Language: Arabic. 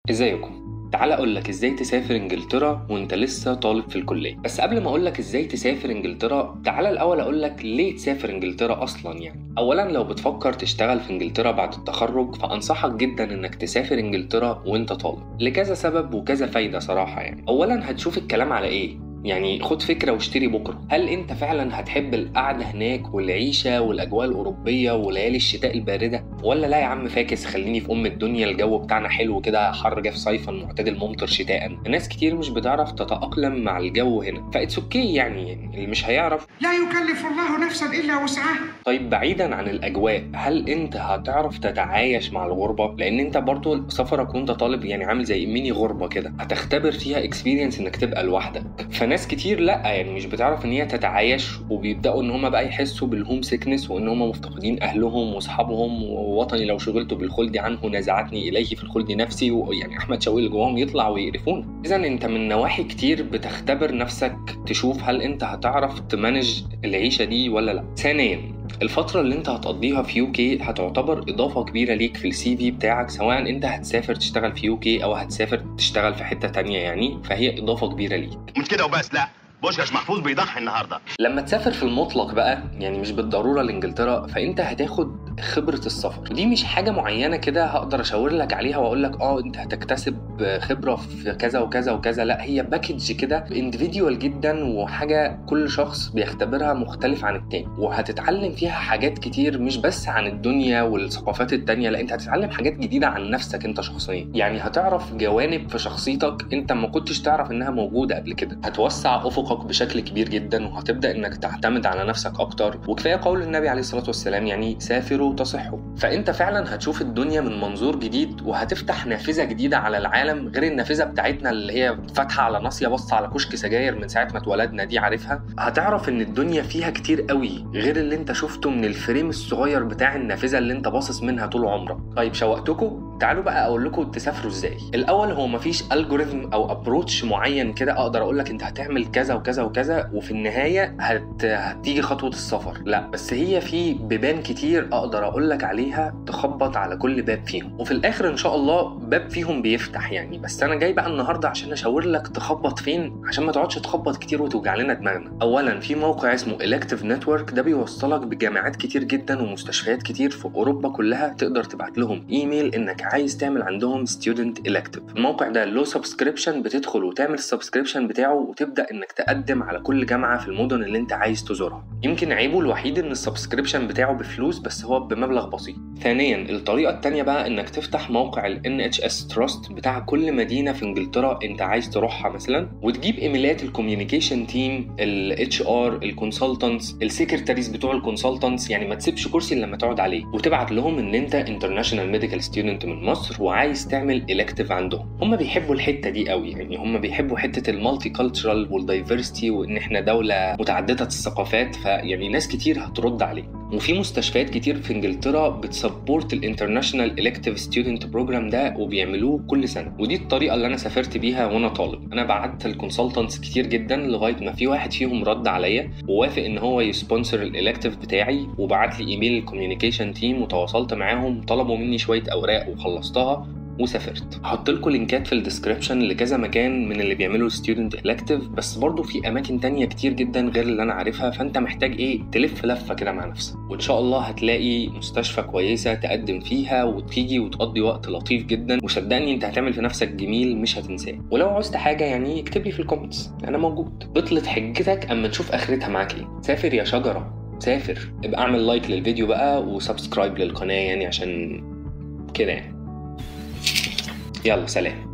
ازيكم؟ تعال اقولك ازاي تسافر انجلترا وانت لسه طالب في الكلية. بس قبل ما اقولك ازاي تسافر انجلترا، تعال الاول اقولك ليه تسافر انجلترا اصلا. يعني اولا لو بتفكر تشتغل في انجلترا بعد التخرج، فانصحك جدا انك تسافر انجلترا وانت طالب لكذا سبب وكذا فايدة صراحة. يعني اولا هتشوف الكلام على ايه، يعني خد فكرة واشتري بكرة. هل انت فعلا هتحب القعدة هناك والعيشة والاجواء الاوروبية وليالي الشتاء الباردة، ولا لا يا عم فاكس خليني في الدنيا، الجو بتاعنا حلو كده، حر جاف صيفا معتدل ممطر شتاء. ناس كتير مش بتعرف تتأقلم مع الجو هنا، فاتس اوكي يعني اللي مش هيعرف لا يكلف الله نفسا الا وسعها. طيب بعيدا عن الاجواء، هل انت هتعرف تتعايش مع الغربة؟ لان انت برضو سفرك وانت طالب يعني عامل زي ميني غربة كده، هتختبر فيها اكسبيرينس انك تبقى لوحدك. فناس كتير لا يعني مش بتعرف ان هي تتعايش، وبيبداوا ان هم بقى يحسوا بالهوم سيكنس وان هم مفتقدين اهلهم واصحابهم، ووطني لو شغلت بالخلد عنه نزعتني اليه في الخلد نفسي، ويعني احمد شوقي اللي جواهم يطلع ويقرفونا. اذا انت من نواحي كتير بتختبر نفسك تشوف هل انت هتعرف تمانج العيشه دي ولا لا. ثانيا، الفترة اللي انت هتقضيها في UK هتعتبر اضافة كبيرة ليك في السي في بتاعك، سواء انت هتسافر تشتغل في UK او هتسافر تشتغل في حتة تانية، يعني فهي اضافة كبيرة ليك. مش كده وبس، لا بوشكاش محفوظ بيضحي النهارده. لما تسافر في المطلق بقى، يعني مش بالضرورة لإنجلترا، فأنت هتاخد خبرة السفر. ودي مش حاجة معينة كده هقدر أشاور لك عليها وأقول لك أنت هتكتسب خبرة في كذا وكذا وكذا. لا، هي باكيج كده انديفيديوال جدا، وحاجة كل شخص بيختبرها مختلف عن التاني، وهتتعلم فيها حاجات كتير مش بس عن الدنيا والثقافات التانية، لا أنت هتتعلم حاجات جديدة عن نفسك أنت شخصيا. يعني هتعرف جوانب في شخصيتك أنت ما كنتش تعرف إنها موجودة قبل كده، هتوسع أفقك بشكل كبير جدا، وهتبدأ انك تعتمد على نفسك اكتر. وكفاية قول النبي عليه الصلاة والسلام يعني سافروا تصحوا. فانت فعلا هتشوف الدنيا من منظور جديد، وهتفتح نافذة جديدة على العالم غير النافذة بتاعتنا اللي هي فاتحة على ناصية بص على كشك سجاير من ساعة ما اتولدنا دي عارفها. هتعرف ان الدنيا فيها كتير قوي غير اللي انت شفته من الفريم الصغير بتاع النافذة اللي انت باصص منها طول عمرك. طيب شوقتكم، تعالوا بقى اقول لكم تسافروا ازاي. الاول هو مفيش الجوريثم او ابروتش معين كده اقدر اقول لك انت هتعمل كذا وكذا وكذا وفي النهاية هتيجي خطوة السفر، لا، بس هي في بيبان كتير اقدر اقول لك عليها تخبط على كل باب فيهم، وفي الاخر ان شاء الله باب فيهم بيفتح يعني. بس انا جاي بقى النهاردة عشان اشاور لك تخبط فين، عشان ما تقعدش تخبط كتير وتوجع لنا دماغنا. اولا في موقع اسمه Elective Network، ده بيوصلك بجامعات كتير جدا ومستشفيات كتير في اوروبا كلها، تقدر تبعت لهم ايميل انك عايز تعمل عندهم Student Elective. الموقع ده له سبسكريبشن، بتدخل وتعمل السبسكريبشن بتاعه وتبدأ انك تقدم على كل جامعة في المدن اللي انت عايز تزورها. يمكن عيبه الوحيد ان السبسكريبشن بتاعه بفلوس، بس هو بمبلغ بسيط. ثانيا، الطريقة التانية بقى انك تفتح موقع ال NHS Trust بتاع كل مدينة في انجلترا انت عايز تروحها مثلا، وتجيب ايميلات الكوميونيكيشن تيم، ال HR، الكونسلتنتس، السيكرتاريز بتوع الكونسلتنتس، يعني ما تسيبش كرسي لما تقعد عليه، وتبعت لهم ان انت انترناشونال ميديكال ستودنت من مصر وعايز تعمل إلكتيف عندهم. هم بيحبوا الحتة دي قوي، يعني هم بيحبوا حتة المالتي كالتشرال والدايفرستي، وان احنا دولة متعددة الثقافات، فيعني ناس كتير هترد عليه. وفي مستشفيات كتير في انجلترا بتسبورت الانترناشونال إلكتيف ستودنت بروجرام ده، وبيعملوه كل سنة. ودي الطريقة اللي انا سافرت بيها وانا طالب. انا بعت الكونسلتنتس كتير جدا لغاية ما في واحد فيهم رد عليا ووافق ان هو يسبونسر الإلكتيف بتاعي، وبعت لي ايميل الكوميونيكيشن تيم وتواصلت معاهم، طلبوا مني شوية اوراق وخلصتها وسافرت. هحط لكم لينكات في الديسكريبشن لكذا مكان من اللي بيعملوا الستودنت إلكتيف، بس برضو في اماكن تانية كتير جدا غير اللي انا عارفها، فانت محتاج تلف لفة كده مع نفسك، وان شاء الله هتلاقي مستشفى كويسة تقدم فيها وتيجي وتقضي وقت لطيف جدا، وصدقني انت هتعمل في نفسك جميل مش هتنساه. ولو عوزت حاجة يعني اكتب لي في الكومنتس، انا موجود. بطلت حجتك اما نشوف اخرتها معاك ايه. سافر يا شجرة سافر. ابقى اعمل لايك للفيديو بقى وسبسكرايب للقناة يعني عشان كده يعني. يلا سلام.